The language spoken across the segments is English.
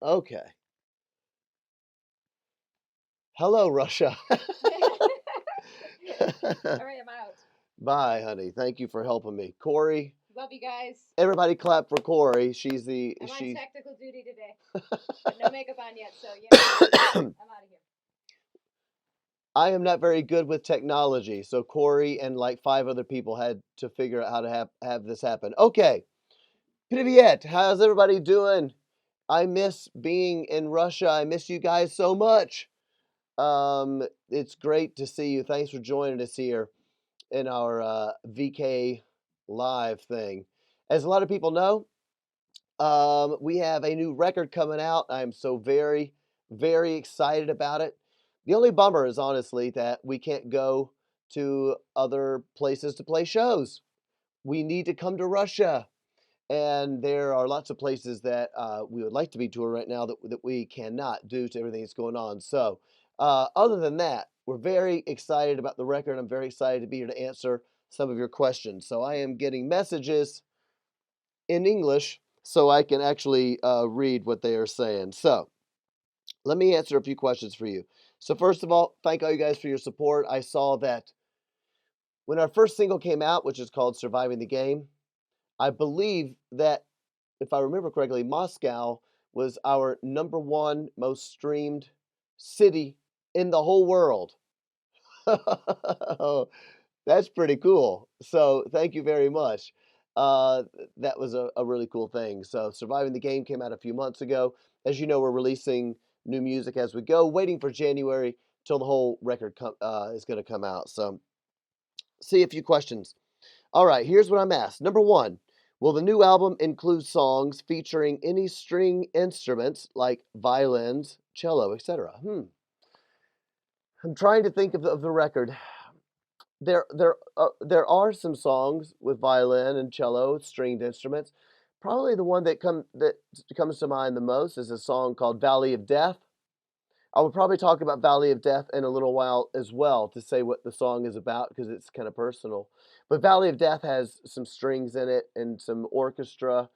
Okay. Hello, Russia. All right, I'm out. Bye, honey. Thank you for helping me. Corey, Love you guys. everybody clap for Corey. She's the I'm on she technical duty today, but no makeup on yet, so you know, I'm out of here. I am not very good with technology, so Corey and like five other people had to figure out how to have this happen. Okay. Привет. How's everybody doing? I miss being in Russia. I miss you guys so much. It's great to see you. Thanks for joining us here in our VK live thing. As a lot of people know, we have a new record coming out. I'm so very, very excited about it. The only bummer is honestly that we can't go to other places to play shows. We need to come to Russia. And there are lots of places that we would like to be touring right now that we cannot due to everything that's going on. So, other than that, we're very excited about the record. I'm very excited to be here to answer some of your questions. So, I am getting messages in English so I can actually read what they are saying. So, let me answer a few questions for you. So, first of all, thank all you guys for your support. I saw that when our first single came out, which is called Surviving the Game, I believe that if I remember correctly, Moscow was our number one most streamed city in the whole world. That's pretty cool. So thank you very much. That was a really cool thing. So Surviving the Game came out a few months ago. As you know, we're releasing new music as we go, waiting for January till the whole record is going to come out. So see a few questions. All right, here's what I'm asked. Number one, will the new album include songs featuring any string instruments like violins, cello, etc.? I'm trying to think of the record. There are some songs with violin and cello, stringed instruments. Probably the one that comes to mind the most is a song called "Valley of Death." I will probably talk about Valley of Death in a little while as well to say what the song is about because it's kind of personal. But Valley of Death has some strings in it and some orchestra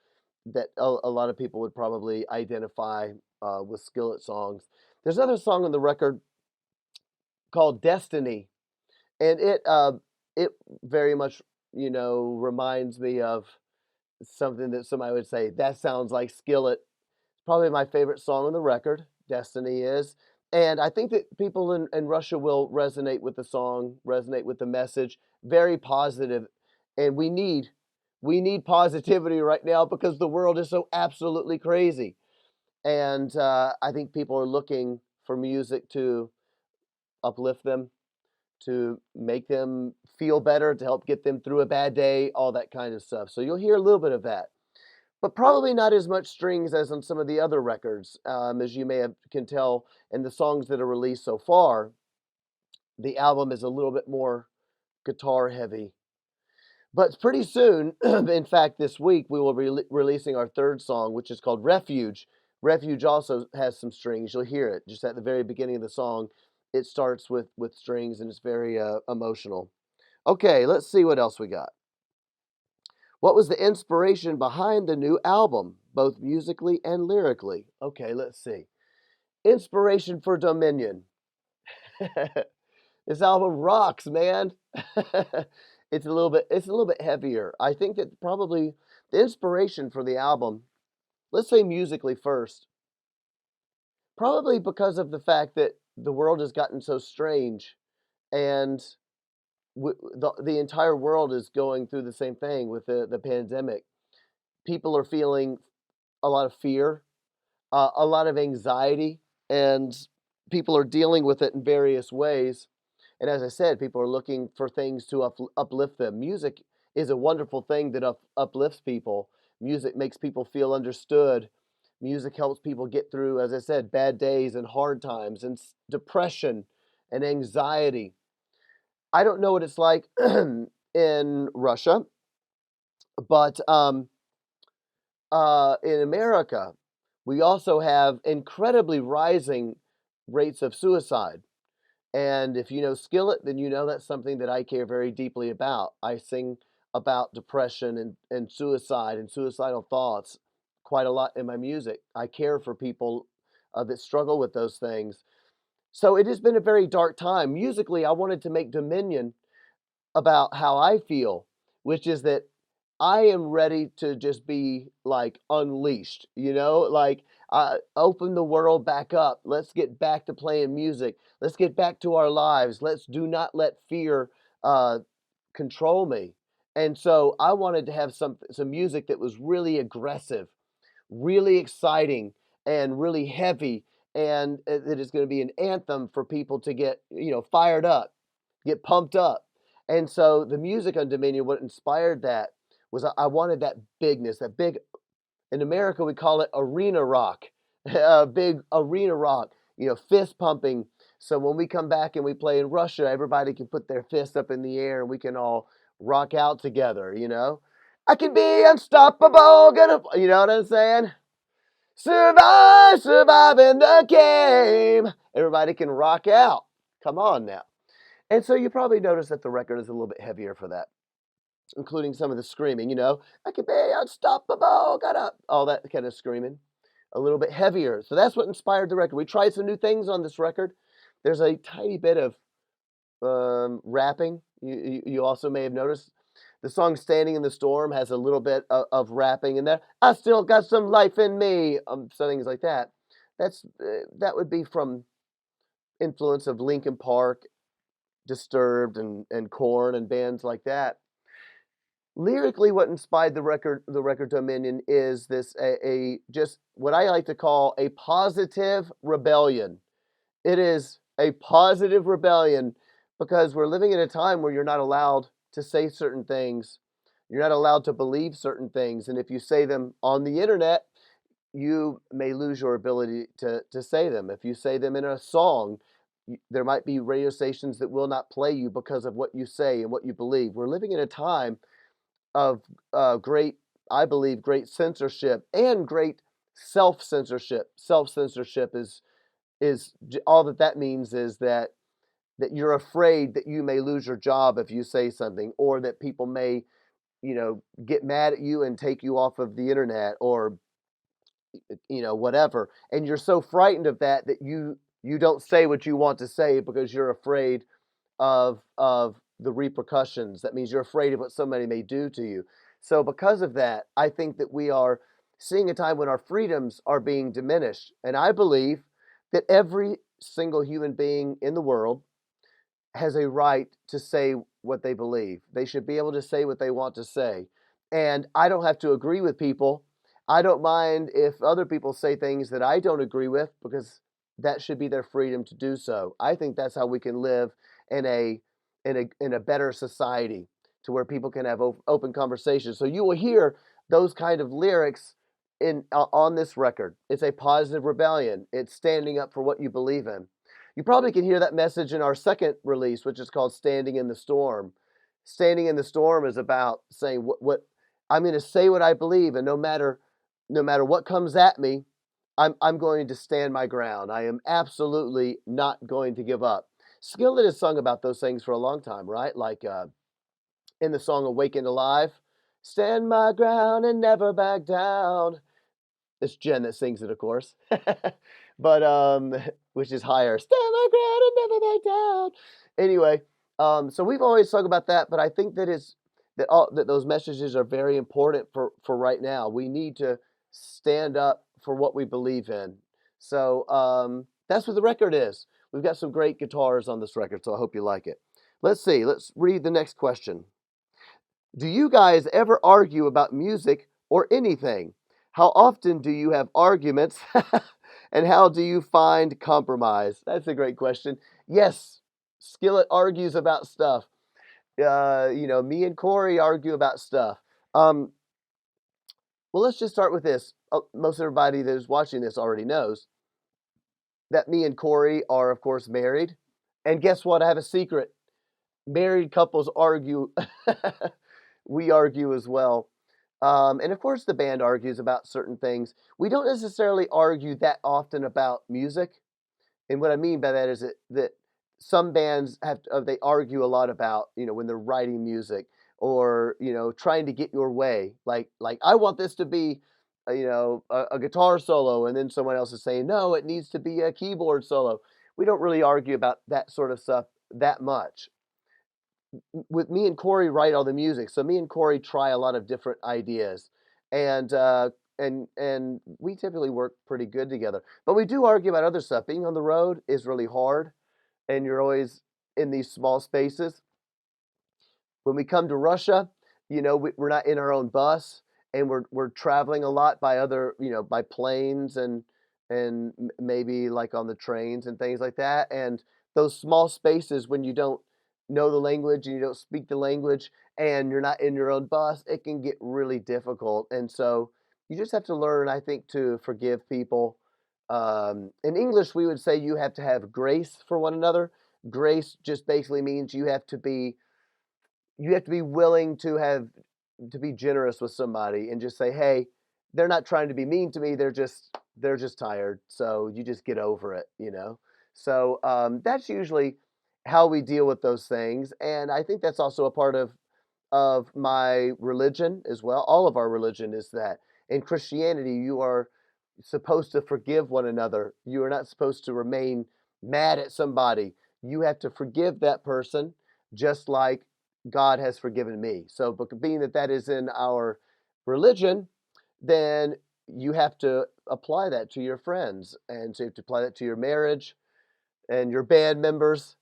that a lot of people would probably identify with Skillet songs. There's another song on the record called Destiny, and it very much reminds me of something that somebody would say that sounds like Skillet. Probably my favorite song on the record, Destiny is. And I think that people in Russia will resonate with the song, resonate with the message. Very positive. And we need positivity right now because the world is so absolutely crazy. And I think people are looking for music to uplift them, to make them feel better, to help get them through a bad day, all that kind of stuff. So you'll hear a little bit of that, but probably not as much strings as on some of the other records. As you can tell in the songs that are released so far, the album is a little bit more guitar heavy. But pretty soon, in fact, this week, we will be releasing our third song, which is called Refuge. Refuge also has some strings. You'll hear it just at the very beginning of the song. It starts with strings and it's very emotional. Okay, let's see what else we got. What was the inspiration behind the new album, both musically and lyrically? Okay, let's see. Inspiration for Dominion. This album rocks, man. It's a little bit heavier. I think that probably the inspiration for the album, let's say musically first, probably because of the fact that the world has gotten so strange and the entire world is going through the same thing with the pandemic. People are feeling a lot of fear, a lot of anxiety, and people are dealing with it in various ways. And as I said, people are looking for things to uplift them. Music is a wonderful thing that uplifts people. Music makes people feel understood. Music helps people get through, as I said, bad days and hard times and depression and anxiety. I don't know what it's like in Russia, but in America, we also have incredibly rising rates of suicide. And if you know Skillet, then you know that's something that I care very deeply about. I sing about depression and suicide and suicidal thoughts quite a lot in my music. I care for people that struggle with those things. So it has been a very dark time. Musically, I wanted to make Dominion about how I feel, which is that I am ready to just be like unleashed, like open the world back up. Let's get back to playing music. Let's get back to our lives. Let's do not let fear uh, control me. And so I wanted to have some music that was really aggressive, really exciting, and really heavy, and that is going to be an anthem for people to get fired up, get pumped up. And so the music on Dominion, what inspired that was I wanted that bigness, that big. In America, we call it arena rock, big arena rock. Fist pumping. So when we come back and we play in Russia, everybody can put their fists up in the air and we can all rock out together. I can be unstoppable, gonna, you know what I'm saying? Survive, survive in the game. Everybody can rock out. Come on now. And so you probably notice that the record is a little bit heavier for that, including some of the screaming, I can be unstoppable, got up, all that kind of screaming, a little bit heavier. So that's what inspired the record. We tried some new things on this record. There's a tiny bit of rapping. You also may have noticed the song "Standing in the Storm" has a little bit of rapping in there. I still got some life in me. So things like that. That would be from influence of Linkin Park, Disturbed, and Korn and bands like that. Lyrically, what inspired the record Dominion is this a just what I like to call a positive rebellion. It is a positive rebellion because we're living in a time where you're not allowed to say certain things. You're not allowed to believe certain things. And if you say them on the internet, you may lose your ability to say them. If you say them in a song, there might be radio stations that will not play you because of what you say and what you believe. We're living in a time of great, I believe, great censorship and great self censorship. Self censorship is all that means is that you're afraid that you may lose your job if you say something, or that people may get mad at you and take you off of the internet, or whatever, and you're so frightened of that you don't say what you want to say because you're afraid of the repercussions. That means you're afraid of what somebody may do to you. So because of that, I think that we are seeing a time when our freedoms are being diminished. And I believe that every single human being in the world has a right to say what they believe. They should be able to say what they want to say. And I don't have to agree with people. I don't mind if other people say things that I don't agree with, because that should be their freedom to do so. I think that's how we can live in a better society, to where people can have open conversations. So you will hear those kind of lyrics on this record. It's a positive rebellion. It's standing up for what you believe in. You probably can hear that message in our second release, which is called Standing in the Storm. Standing in the Storm is about saying what I'm going to say what I believe, and no matter what comes at me, I'm going to stand my ground. I am absolutely not going to give up. Skillet has sung about those things for a long time, right? Like in the song "Awakened Alive," stand my ground and never back down. It's Jen that sings it, of course, but which is higher. Stand my ground and never back down. Anyway, so we've always sung about that, but I think that those messages are very important for right now. We need to stand up for what we believe in. So that's what the record is. We've got some great guitars on this record, so I hope you like it. Let's see. Let's read the next question. Do you guys ever argue about music or anything? How often do you have arguments? And how do you find compromise? That's a great question. Yes, Skillet argues about stuff. Me and Corey argue about stuff. Well, let's just start with this. Most everybody that is watching this already knows that me and Corey are, of course, married. And guess what? I have a secret. Married couples argue. We argue as well. And of course, the band argues about certain things. We don't necessarily argue that often about music. And what I mean by that is that some bands they argue a lot about, when they're writing music, or trying to get your way. Like I want this to be a guitar solo, and then someone else is saying, no, it needs to be a keyboard solo. We don't really argue about that sort of stuff that much. With me and Corey write all the music, so me and Corey try a lot of different ideas, and we typically work pretty good together. But we do argue about other stuff. Being on the road is really hard, and you're always in these small spaces. When we come to Russia, we're not in our own bus, and we're traveling a lot by other, by planes and maybe like on the trains and things like that. And those small spaces when you don't know the language and you don't speak the language and you're not in your own bus, it can get really difficult. And so you just have to learn, I think, to forgive people. In English, we would say you have to have grace for one another. Grace just basically means you have to be willing to be generous with somebody and just say, "Hey, they're not trying to be mean to me. They're just tired. So you just get over it." So that's usually how we deal with those things, and I think that's also a part of my religion as well. All of our religion is that. In Christianity, you are supposed to forgive one another. You are not supposed to remain mad at somebody. You have to forgive that person just like God has forgiven me. So, but being that that is in our religion, then you have to apply that to your friends, and so you have to apply that to your marriage and your band members.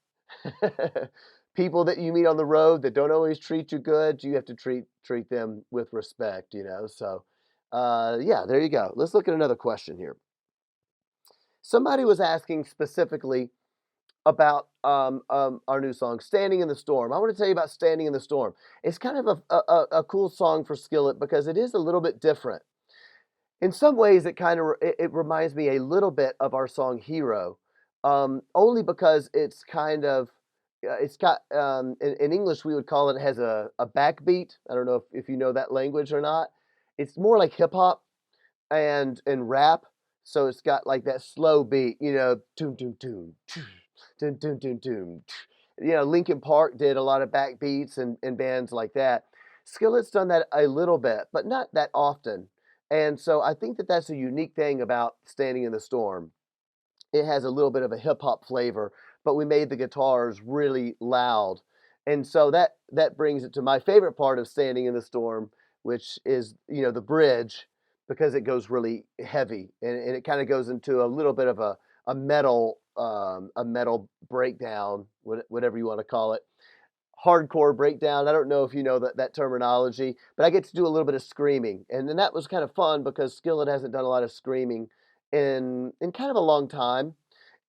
People that you meet on the road that don't always treat you good, you have to treat them with respect. So, yeah, there you go. Let's look at another question here. Somebody was asking specifically about our new song, "Standing in the Storm." I want to tell you about "Standing in the Storm." It's kind of a cool song for Skillet because it is a little bit different. In some ways, it reminds me a little bit of our song "Hero," only because it's kind of it's got in English we would call it has a backbeat. I don't know if you know that language or not. It's more like hip hop and rap. So it's got like that slow beat, toom toom toom, toom toom toom toom. Linkin Park did a lot of backbeats and bands like that. Skillet's done that a little bit, but not that often. And so I think that that's a unique thing about "Standing in the Storm." It has a little bit of a hip hop flavor, but we made the guitars really loud. And so that brings it to my favorite part of "Standing in the Storm," which is, the bridge, because it goes really heavy and it kind of goes into a little bit of a metal breakdown, whatever you want to call it. Hardcore breakdown. I don't know if you know that terminology, but I get to do a little bit of screaming, and then that was kind of fun because Skillet hasn't done a lot of screaming in kind of a long time.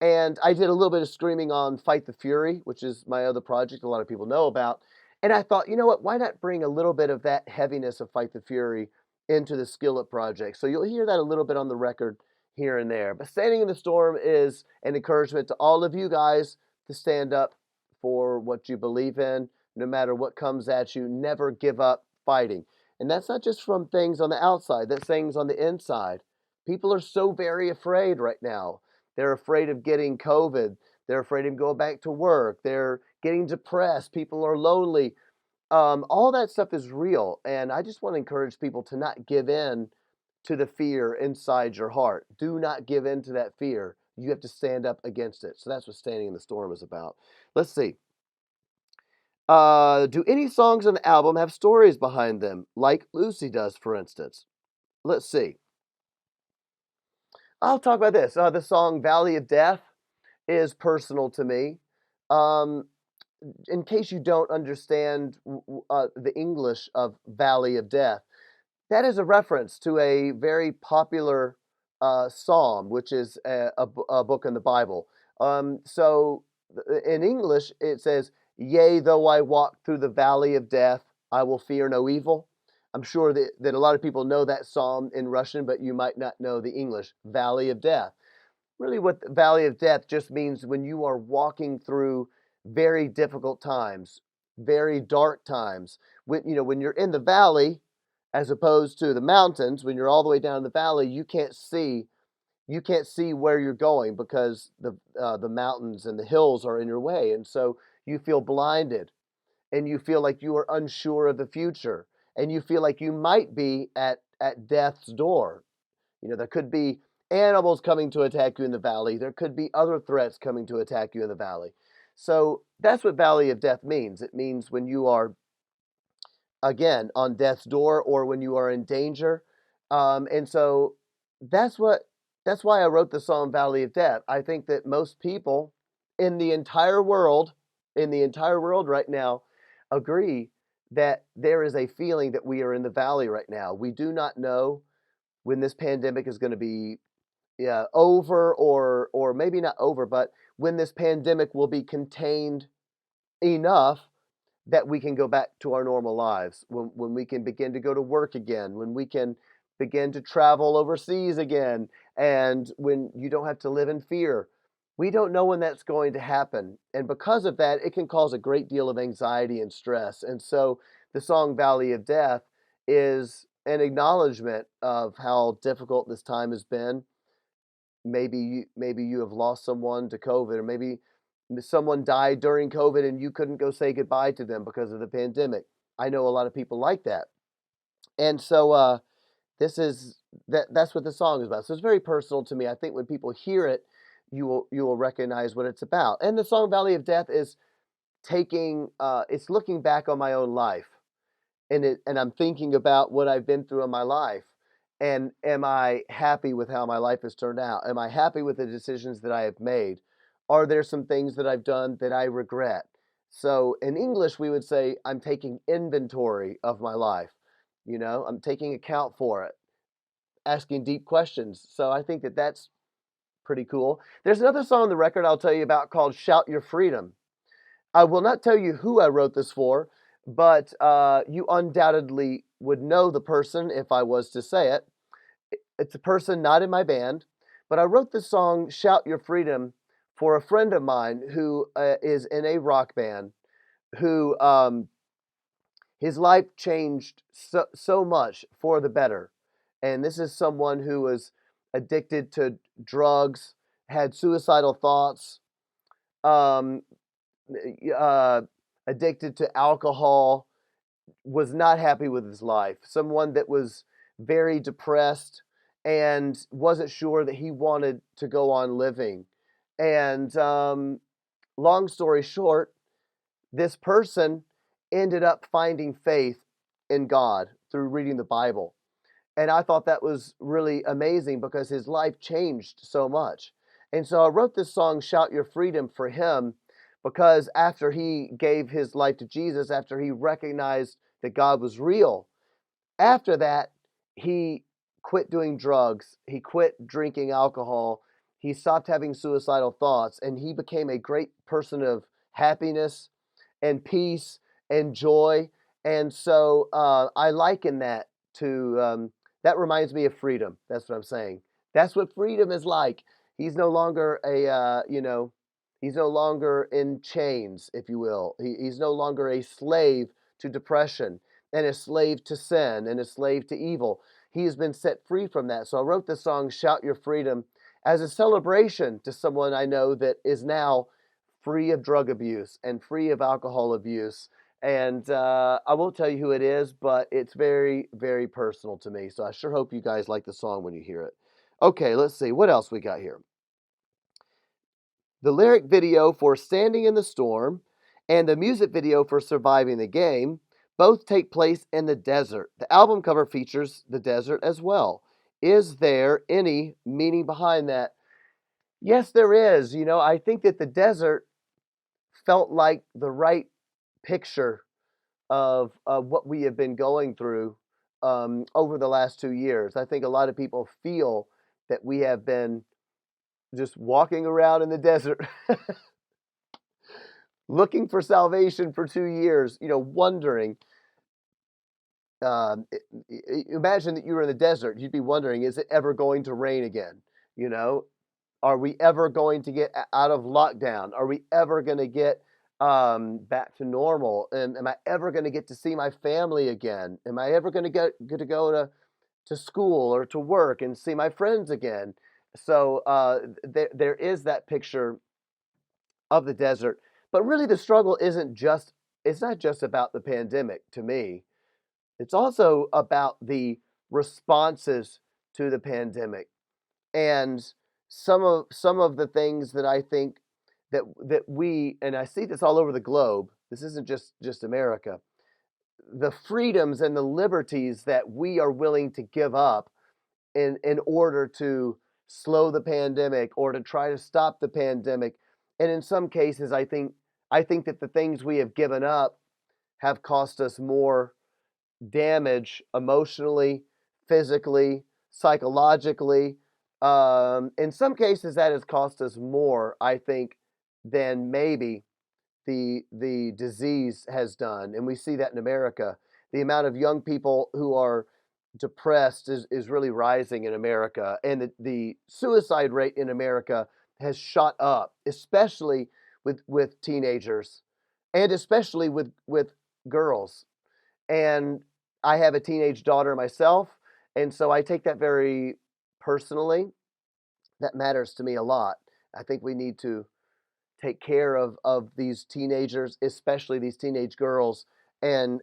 And I did a little bit of screaming on "Fight the Fury," which is my other project a lot of people know about. And I thought, you know what? Why not bring a little bit of that heaviness of "Fight the Fury" into the Skillet project? So you'll hear that a little bit on the record here and there. But "Standing in the Storm" is an encouragement to all of you guys to stand up for what you believe in, no matter what comes at you. Never give up fighting. And that's not just from things on the outside, that's things on the inside. People are so very afraid right now. They're afraid of getting COVID. They're afraid of going back to work. They're getting depressed. People are lonely. All that stuff is real. And I just want to encourage people to not give in to the fear inside your heart. Do not give in to that fear. You have to stand up against it. So that's what "Standing in the Storm" is about. Let's see. Do any songs on the album have stories behind them, like Lucy does, for instance? Let's see. I'll talk about this. The song "Valley of Death" is personal to me. Um, in case you don't understand the English of "Valley of Death," that is a reference to a very popular psalm, which is a book in the Bible. So in English, it says, "Yea, though I walk through the valley of death, I will fear no evil." I'm sure that a lot of people know that psalm in Russian, but you might not know the English, "Valley of Death." Really, what the "Valley of Death" just means when you are walking through very difficult times, very dark times. When you're in the valley, as opposed to the mountains, when you're all the way down in the valley, you can't see where you're going because the mountains and the hills are in your way, and so you feel blinded, and you feel like you are unsure of the future, and you feel like you might be at at death's door. There could be animals coming to attack you in the valley. There could be other threats coming to attack you in the valley. So that's what Valley of Death means. It means when you are, again, on death's door or when you are in danger. And so that's what that's why I wrote the song Valley of Death. I think that most people in the entire world, right now, agree that there is a feeling that we are in the valley right now. We do not know when this pandemic is going to be, yeah, over, or maybe not over, but when this pandemic will be contained enough that we can go back to our normal lives, when we can begin to go to work again, when we can begin to travel overseas again, and when you don't have to live in fear. We don't know when that's going to happen. And because of that, it can cause a great deal of anxiety and stress. And so the song Valley of Death is an acknowledgement of how difficult this time has been. Maybe you have lost someone to COVID, or maybe someone died during COVID and you couldn't go say goodbye to them because of the pandemic. I know a lot of people like that. And so this is that's what the song is about. So it's very personal to me. I think when people hear it, you will recognize what it's about. And the song Valley of Death is it's looking back on my own life, and I'm thinking about what I've been through in my life. And am I happy with how my life has turned out? Am I happy with the decisions that I have made? Are there some things that I've done that I regret? So in English, we would say, I'm taking inventory of my life. I'm taking account for it, asking deep questions. So I think that that's pretty cool. There's another song on the record I'll tell you about called Shout Your Freedom. I will not tell you who I wrote this for, but you undoubtedly would know the person if I was to say it. It's a person not in my band, but I wrote this song, Shout Your Freedom, for a friend of mine who is in a rock band, who his life changed so much for the better. And this is someone who was addicted to drugs, had suicidal thoughts, um, uh, addicted to alcohol, was not happy with his life, someone that was very depressed and wasn't sure that he wanted to go on living. And long story short, this person ended up finding faith in God through reading the Bible. And I thought that was really amazing because his life changed so much. And so I wrote this song, Shout Your Freedom, for him because after he gave his life to Jesus, after he recognized that God was real, after that, he quit doing drugs, he quit drinking alcohol, he stopped having suicidal thoughts, and he became a great person of happiness and peace and joy. And so I liken that to that reminds me of freedom. That's what I'm saying. That's what freedom is like. He's no longer he's no longer in chains, if you will. He's no longer a slave to depression and a slave to sin and a slave to evil. He has been set free from that. So I wrote the song Shout Your Freedom as a celebration to someone I know that is now free of drug abuse and free of alcohol abuse. And I won't tell you who it is, but it's very, very personal to me. So I sure hope you guys like the song when you hear it. Okay, let's see. What else we got here? The lyric video for Standing in the Storm and the music video for Surviving the Game both take place in the desert. The album cover features the desert as well. Is there any meaning behind that? Yes, there is. I think that the desert felt like the right picture of what we have been going through over the last 2 years. I think a lot of people feel that we have been just walking around in the desert looking for salvation for 2 years, wondering. Imagine that you were in the desert. You'd be wondering, is it ever going to rain again? You know, are we ever going to get out of lockdown? Are we ever going to get back to normal? And am I ever going to get to see my family again? Am I ever going to get to go to school or to work and see my friends again? So there is that picture of the desert. But really, the struggle it's not just about the pandemic to me. It's also about the responses to the pandemic. And some of the things that I think that we, and I see this all over the globe, this isn't just America, the freedoms and the liberties that we are willing to give up in order to slow the pandemic or to try to stop the pandemic. And in some cases, I think that the things we have given up have cost us more damage emotionally, physically, psychologically. In some cases, that has cost us more, I think, than maybe the disease has done. And we see that in America. The amount of young people who are depressed is really rising in America, and the suicide rate in America has shot up, especially with teenagers, and especially with girls. And I have a teenage daughter myself, and so I take that very personally. That matters to me a lot. I think we need to take care of these teenagers, especially these teenage girls. And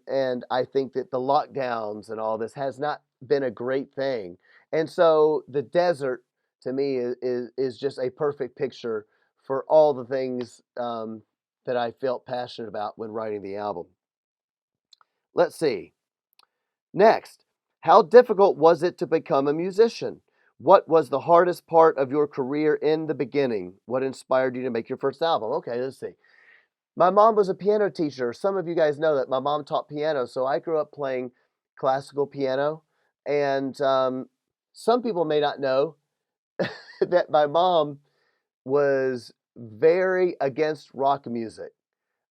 I think that the lockdowns and all this has not been a great thing. And so the desert to me is just a perfect picture for all the things that I felt passionate about when writing the album. Let's see. Next, how difficult was it to become a musician? What was the hardest part of your career in the beginning? What inspired you to make your first album? Okay, let's see. My mom was a piano teacher. Some of you guys know that my mom taught piano, so I grew up playing classical piano. And some people may not know that my mom was very against rock music.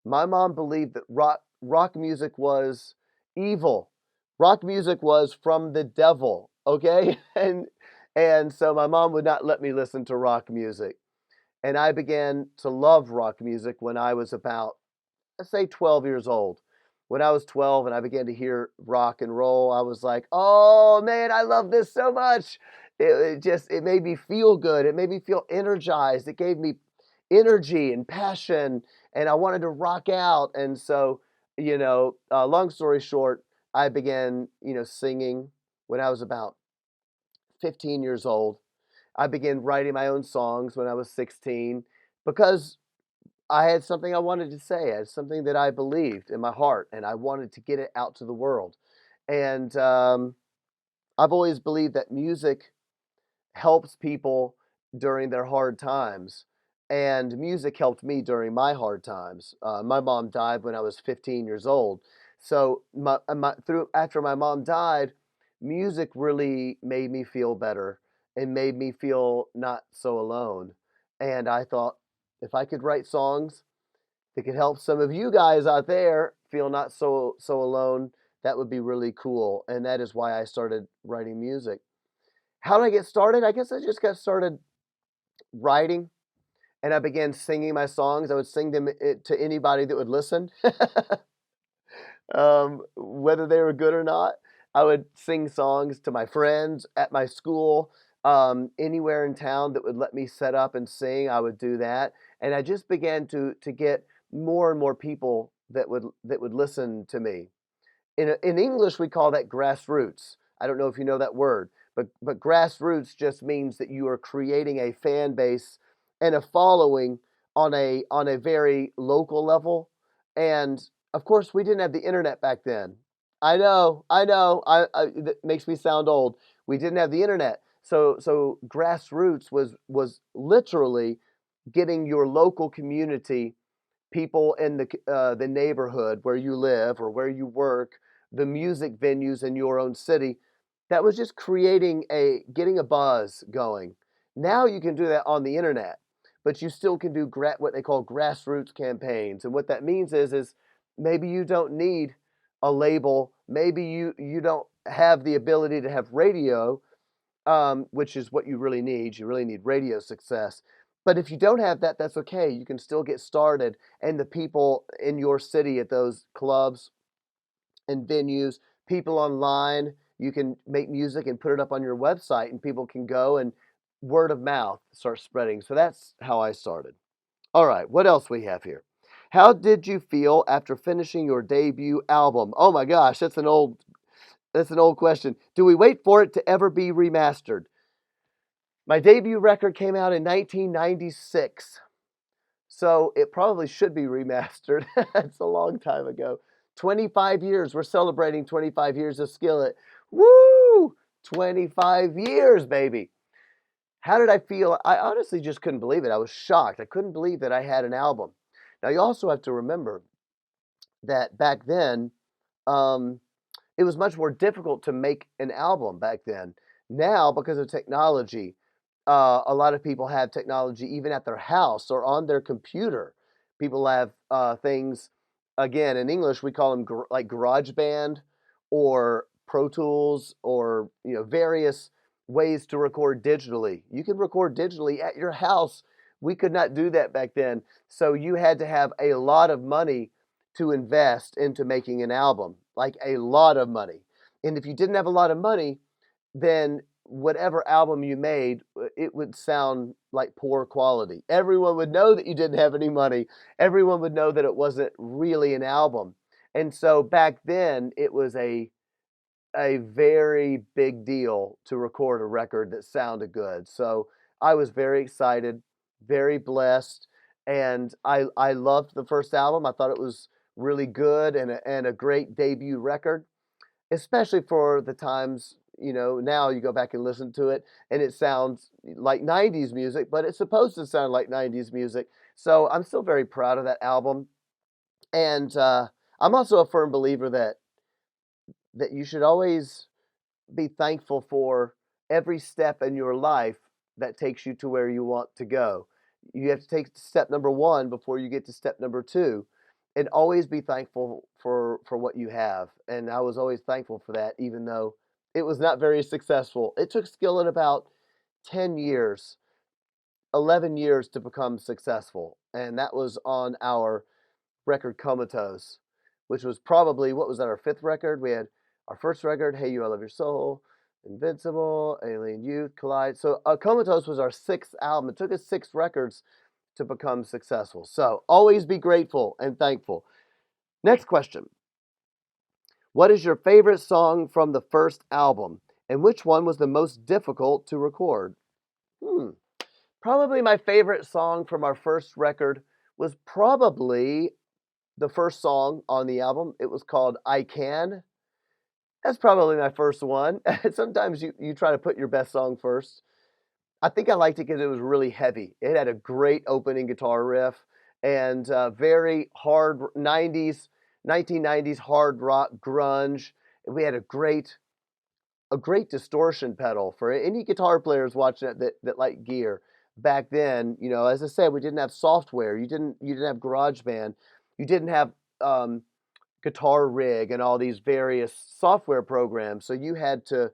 My mom believed that rock music was evil. Rock music was from the devil, okay? And so my mom would not let me listen to rock music. And I began to love rock music when I was about, let's say, 12 years old. When I was 12 and I began to hear rock and roll, I was like, "Oh man, I love this so much." It made me feel good. It made me feel energized. It gave me energy and passion, and I wanted to rock out. And so, long story short, I began, singing when I was about 15 years old. I began writing my own songs when I was 16 because I had something I wanted to say. I had something that I believed in my heart, and I wanted to get it out to the world. And I've always believed that music helps people during their hard times. And music helped me during my hard times. My mom died when I was 15 years old. So after my mom died, music really made me feel better and made me feel not so alone. And I thought, if I could write songs that could help some of you guys out there feel not so alone, that would be really cool. And that is why I started writing music. How did I get started? I guess I just got started writing, and I began singing my songs. I would sing them to anybody that would listen, whether they were good or not. I would sing songs to my friends at my school, anywhere in town that would let me set up and sing. I would do that, and I just began to get more and more people that would listen to me. In English, we call that grassroots. I don't know if you know that word, but grassroots just means that you are creating a fan base and a following on a very local level. And of course, we didn't have the internet back then. I know. That makes me sound old. We didn't have the internet, so grassroots was literally getting your local community, people in the neighborhood where you live or where you work, the music venues in your own city. That was just getting a buzz going. Now you can do that on the internet, but you still can do what they call grassroots campaigns. And what that means is maybe you don't need a label, maybe you don't have the ability to have radio, which is what you really need. You really need radio success. But if you don't have that, that's okay. You can still get started. And the people in your city at those clubs and venues, people online, you can make music and put it up on your website, and people can go and word of mouth start spreading. So that's how I started. All right, what else we have here? How did you feel after finishing your debut album? Oh my gosh, that's an old That's an old question. Do we wait for it to ever be remastered? My debut record came out in 1996, so it probably should be remastered. It's a long time ago. 25 years. We're celebrating 25 years of Skillet. Woo! 25 years, baby. How did I feel? I honestly just couldn't believe it. I was shocked. I couldn't believe that I had an album. Now, you also have to remember that back then, um, it was much more difficult to make an album back then. Now, because of technology, a lot of people have technology even at their house or on their computer. People have things, again, in English, we call them like GarageBand or Pro Tools or various ways to record digitally. You can record digitally at your house. We could not do that back then. So you had to have a lot of money to invest into making an album, like a lot of money. And if you didn't have a lot of money, then whatever album you made, it would sound like poor quality. Everyone would know that you didn't have any money. Everyone would know that it wasn't really an album. And so back then, it was a very big deal to record a record that sounded good. So I was very excited, very blessed, and I loved the first album. I thought it was really good and a great debut record, especially for the times. Now you go back and listen to it, and it sounds like 90s music, but it's supposed to sound like 90s music. So I'm still very proud of that album. And I'm also a firm believer that you should always be thankful for every step in your life that takes you to where you want to go. You have to take step number one before you get to step number two, and always be thankful for what you have. And I was always thankful for that, even though it was not very successful. It took Skillet about 10 years, 11 years to become successful, and that was on our record Comatose, which was probably, what was that, our fifth record? We had our first record, Hey You, I Love Your Soul, Invincible, Alien Youth, Collide. So Comatose was our sixth album. It took us 6 records to become successful. So always be grateful and thankful. Next question. What is your favorite song from the first album? And which one was the most difficult to record? Probably my favorite song from our first record was probably the first song on the album. It was called I Can. That's probably my first one. Sometimes you try to put your best song first. I think I liked it because it was really heavy. It had a great opening guitar riff and very hard 1990s hard rock grunge. We had a great distortion pedal for any guitar players watching it that like gear. Back then, as I said, we didn't have software. You didn't have GarageBand. You didn't have Guitar Rig and all these various software programs. So you had to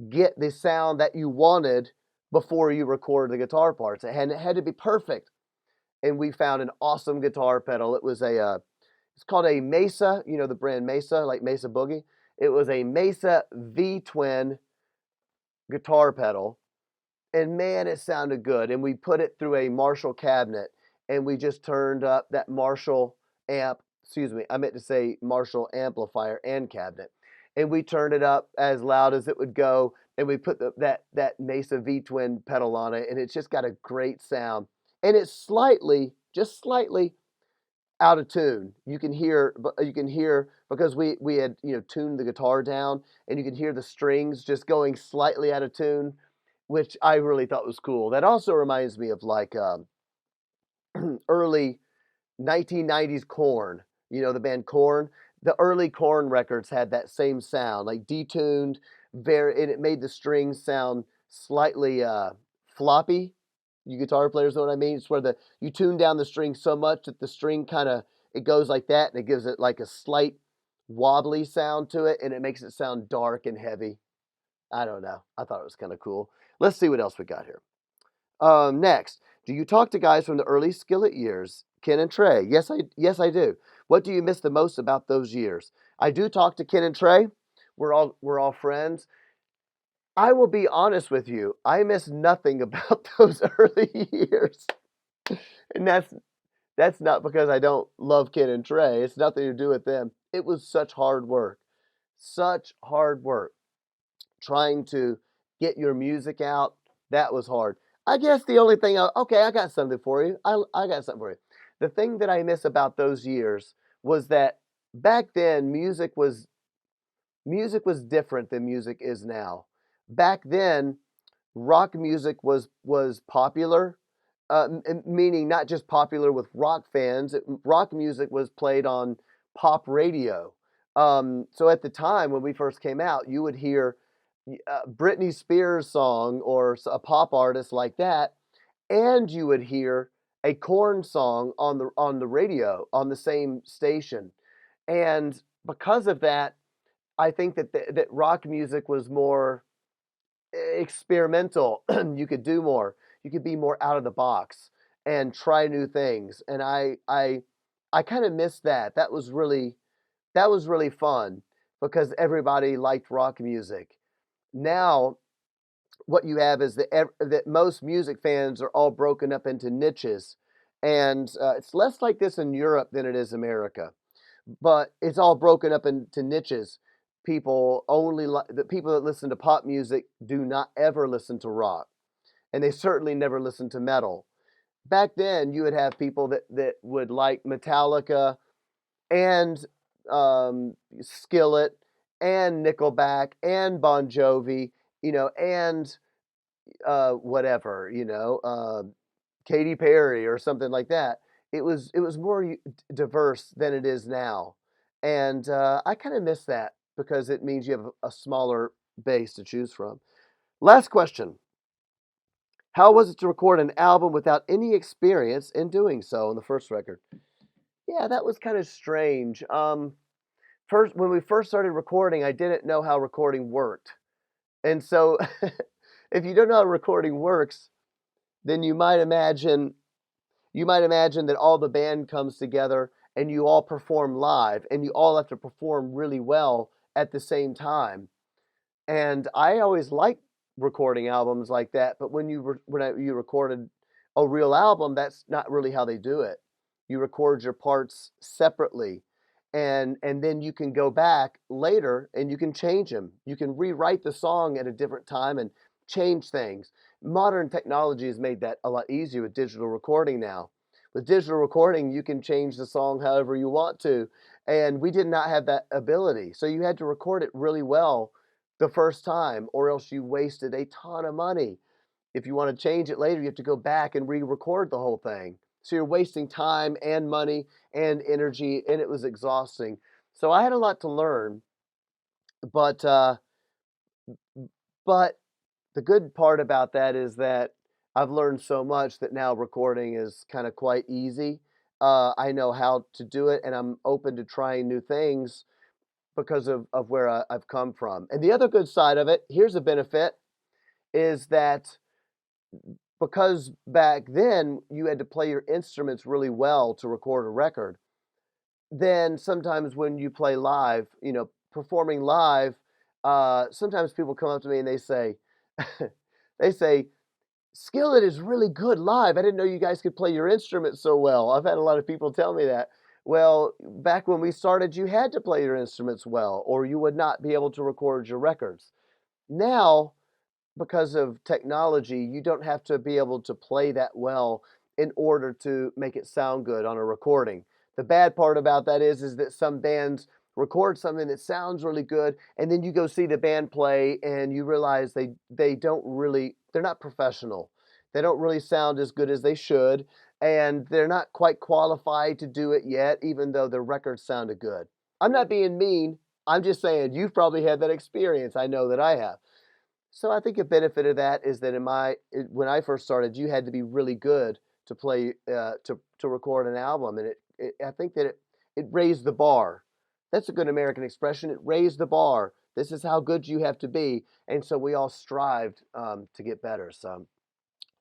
get the sound that you wanted before you record the guitar parts. It had to be perfect. And we found an awesome guitar pedal. It's called a Mesa, the brand Mesa, like Mesa Boogie. It was a Mesa V-Twin guitar pedal, and man, it sounded good. And we put it through a Marshall cabinet, and we just turned up that Marshall amp. Excuse me, I meant to say Marshall amplifier and cabinet, and we turned it up as loud as it would go. And we put that Mesa V-Twin pedal on it, and it's just got a great sound. And it's just slightly out of tune. You can hear because we had tuned the guitar down, and you can hear the strings just going slightly out of tune, which I really thought was cool. That also reminds me of like early 1990s Corn. The band Corn. The early Corn records had that same sound, like detuned, and it made the strings sound slightly floppy. You guitar players know what I mean? It's where you tune down the string so much that the string kind of it goes like that, and it gives it like a slight wobbly sound to it, and it makes it sound dark and heavy. I don't know. I thought it was kind of cool. Let's see what else we got here. Next, do you talk to guys from the early Skillet years, Ken and Trey? Yes, I do. What do you miss the most about those years? I do talk to Ken and Trey. We're all friends. I will be honest with you. I miss nothing about those early years, and that's not because I don't love Ken and Trey. It's nothing to do with them. It was such hard work. Such hard work trying to get your music out. That was hard. I guess the only thing, okay, I got something for you. I got something for you. The thing that I miss about those years was that back then music was different than music is now. Back then, rock music was popular, meaning not just popular with rock fans. Rock music was played on pop radio. So at the time when we first came out, you would hear Britney Spears song or a pop artist like that, and you would hear a corn song on the radio on the same station. And because of that, I think that rock music was more experimental. You could do more. You could be more out of the box and try new things. And I kind of missed that. That was really fun because everybody liked rock music. Now what you have is that most music fans are all broken up into niches, and it's less like this in Europe than it is America. But it's all broken up into niches. The people that listen to pop music do not ever listen to rock, and they certainly never listen to metal. Back then, you would have people that would like Metallica and Skillet and Nickelback and Bon Jovi, and whatever, Katy Perry or something like that. It was more diverse than it is now, and I kind of miss that because it means you have a smaller base to choose from. Last question: how was it to record an album without any experience in doing so on the first record? Yeah, that was kind of strange. First, when we first started recording, I didn't know how recording worked, and so if you don't know how recording works, then you might imagine that all the band comes together and you all perform live and you all have to perform really well at the same time. And I always liked recording albums like that, but you recorded a real album, that's not really how they do it. You record your parts separately, and then you can go back later and you can change them. You can rewrite the song at a different time and change things. Modern technology has made that a lot easier with digital recording now. With digital recording, you can change the song however you want to, and we did not have that ability. So you had to record it really well the first time, or else you wasted a ton of money. If you want to change it later, you have to go back and re-record the whole thing. So you're wasting time and money and energy, and it was exhausting. So I had a lot to learn, but but the good part about that is that I've learned so much that now recording is kind of quite easy. I know how to do it, and I'm open to trying new things because of where I've come from. And the other good side of it, here's a benefit, is that because back then you had to play your instruments really well to record a record, then sometimes when you play live, performing live, sometimes people come up to me and they say, Skillet is really good live. I didn't know you guys could play your instruments so well. I've had a lot of people tell me that. Well, back when we started, you had to play your instruments well, or you would not be able to record your records. Now, because of technology, you don't have to be able to play that well in order to make it sound good on a recording. The bad part about that is that some bands record something that sounds really good, and then you go see the band play and you realize they're not professional. They don't really sound as good as they should, and they're not quite qualified to do it yet, even though their records sounded good. I'm not being mean. I'm just saying you've probably had that experience. I know that I have. So I think a benefit of that is that when I first started, you had to be really good to play to record an album, and I think that it raised the bar. That's a good American expression. It raised the bar. This is how good you have to be, and so we all strived to get better. So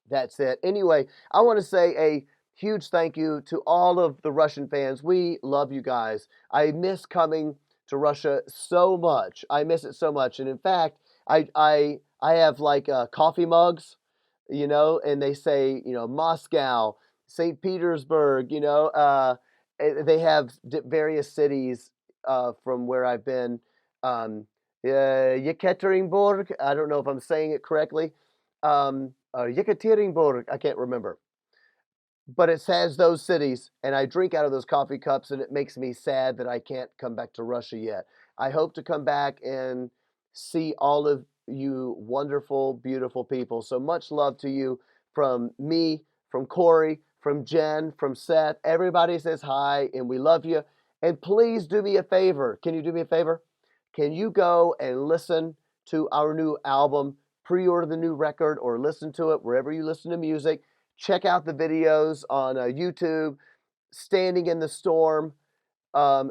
that's it. Anyway, I want to say a huge thank you to all of the Russian fans. We love you guys. I miss coming to Russia so much. I miss it so much. And in fact, I have like coffee mugs, and they say, Moscow, St. Petersburg, they have various cities from where I've been. Yekaterinburg. I don't know if I'm saying it correctly. Yekaterinburg. I can't remember. But it says those cities, and I drink out of those coffee cups, and it makes me sad that I can't come back to Russia yet. I hope to come back and see all of you wonderful, beautiful people. So much love to you from me, from Corey, from Jen, from Seth. Everybody says hi, and we love you. And please do me a favor. Can you do me a favor? Can you go and listen to our new album, pre-order the new record, or listen to it wherever you listen to music? Check out the videos on YouTube, Standing in the Storm,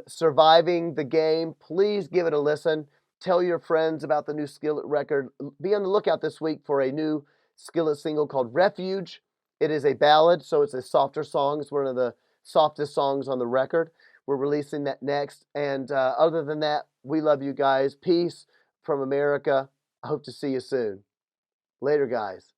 Surviving the Game. Please give it a listen. Tell your friends about the new Skillet record. Be on the lookout this week for a new Skillet single called Refuge. It is a ballad, so it's a softer song. It's one of the softest songs on the record. We're releasing that next. And other than that, we love you guys. Peace from America. I hope to see you soon. Later, guys.